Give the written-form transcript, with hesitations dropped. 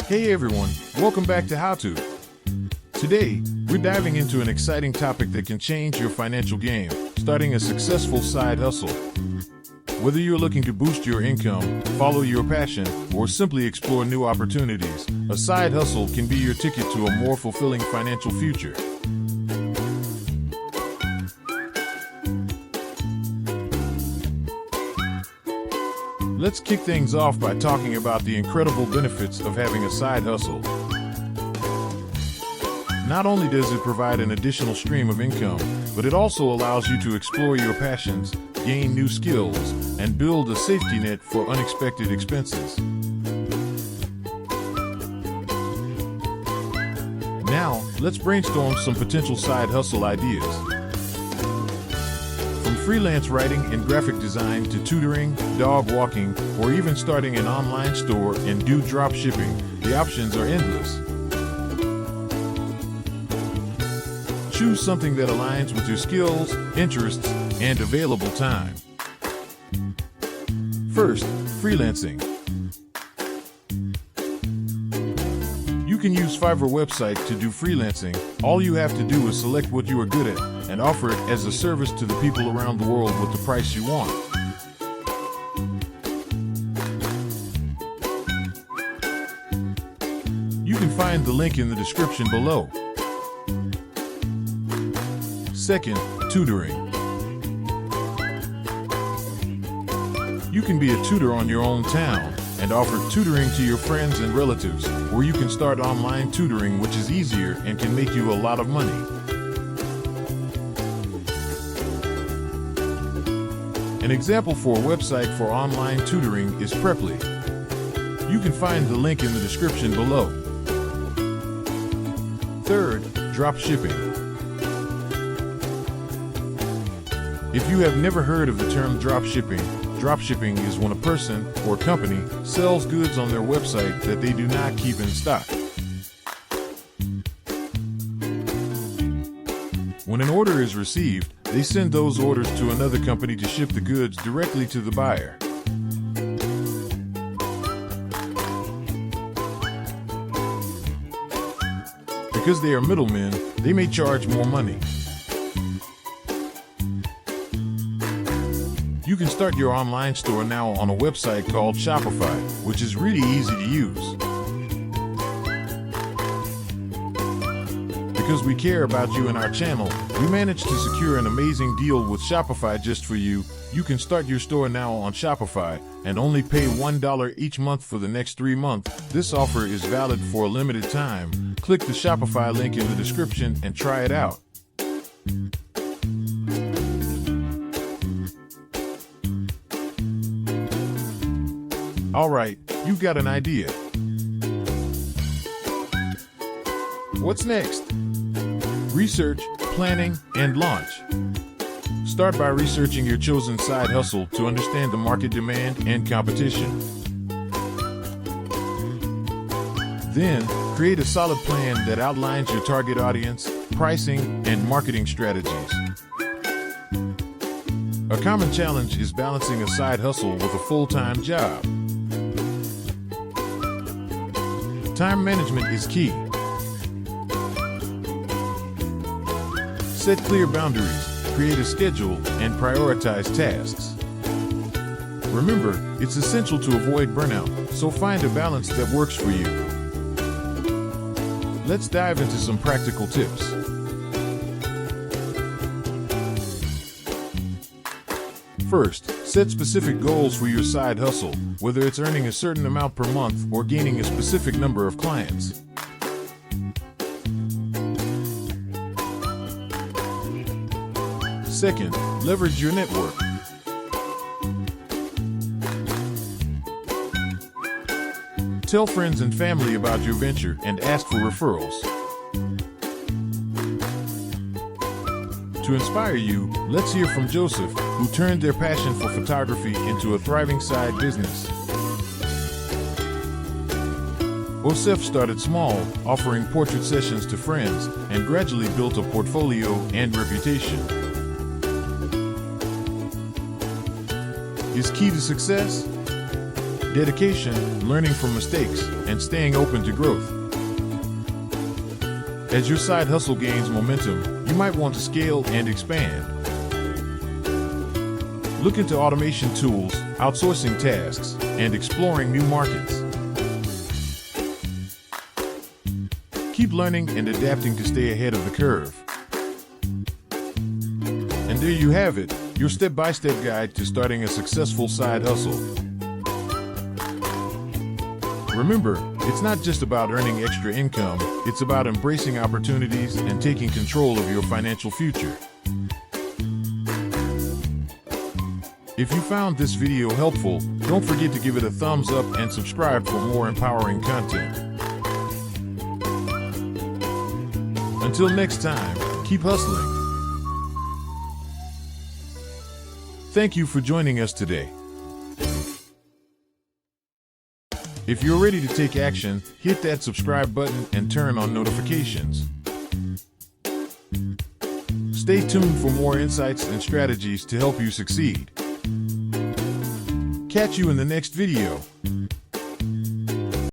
Hey everyone, welcome back to How To. Today, we're diving into an exciting topic that can change your financial game, starting a successful side hustle. Whether you're looking to boost your income, follow your passion, or simply explore new opportunities, a side hustle can be your ticket to a more fulfilling financial future. Let's kick things off by talking about the incredible benefits of having a side hustle. Not only does it provide an additional stream of income, but it also allows you to explore your passions, gain new skills, and build a safety net for unexpected expenses. Now, let's brainstorm some potential side hustle ideas. From freelance writing and graphic design to tutoring, dog walking, or even starting an online store and do drop shipping, the options are endless. Choose something that aligns with your skills, interests, and available time. First, freelancing. You can use Fiverr website to do freelancing. All you have to do is select what you are good at and offer it as a service to the people around the world with the price you want. You can find the link in the description below. Second, tutoring. You can be a tutor on your own town and offer tutoring to your friends and relatives, or you can start online tutoring, which is easier and can make you a lot of money. An example for a website for online tutoring is Preply. You can find the link in the description below. Third, drop shipping. If you have never heard of the term dropshipping is when a person or company sells goods on their website that they do not keep in stock. When an order is received, they send those orders to another company to ship the goods directly to the buyer. Because they are middlemen, they may charge more money. You can start your online store now on a website called Shopify, which is really easy to use. Because we care about you and our channel, we managed to secure an amazing deal with Shopify just for you. You can start your store now on Shopify and only pay $1 each month for the next 3 months. This offer is valid for a limited time. Click the Shopify link in the description and try it out. All right, you've got an idea. What's next? Research, planning, and launch. Start by researching your chosen side hustle to understand the market demand and competition. Then, create a solid plan that outlines your target audience, pricing, and marketing strategies. A common challenge is balancing a side hustle with a full-time job. Time management is key. Set clear boundaries, create a schedule, and prioritize tasks. Remember, it's essential to avoid burnout, so find a balance that works for you. Let's dive into some practical tips. First, set specific goals for your side hustle, whether it's earning a certain amount per month or gaining a specific number of clients. Second, leverage your network. Tell friends and family about your venture and ask for referrals. To inspire you, let's hear from Joseph, who turned their passion for photography into a thriving side business. Joseph started small, offering portrait sessions to friends, and gradually built a portfolio and reputation. Is key to success? dedication, learning from mistakes, and staying open to growth. As your side hustle gains momentum, you might want to scale and expand. Look into automation tools, outsourcing tasks, and exploring new markets. Keep learning and adapting to stay ahead of the curve. And there you have it, your step-by-step guide to starting a successful side hustle. Remember, it's not just about earning extra income, it's about embracing opportunities and taking control of your financial future. If you found this video helpful, don't forget to give it a thumbs up and subscribe for more empowering content. Until next time, keep hustling. Thank you for joining us today. If you're ready to take action, hit that subscribe button and turn on notifications. Stay tuned for more insights and strategies to help you succeed. Catch you in the next video.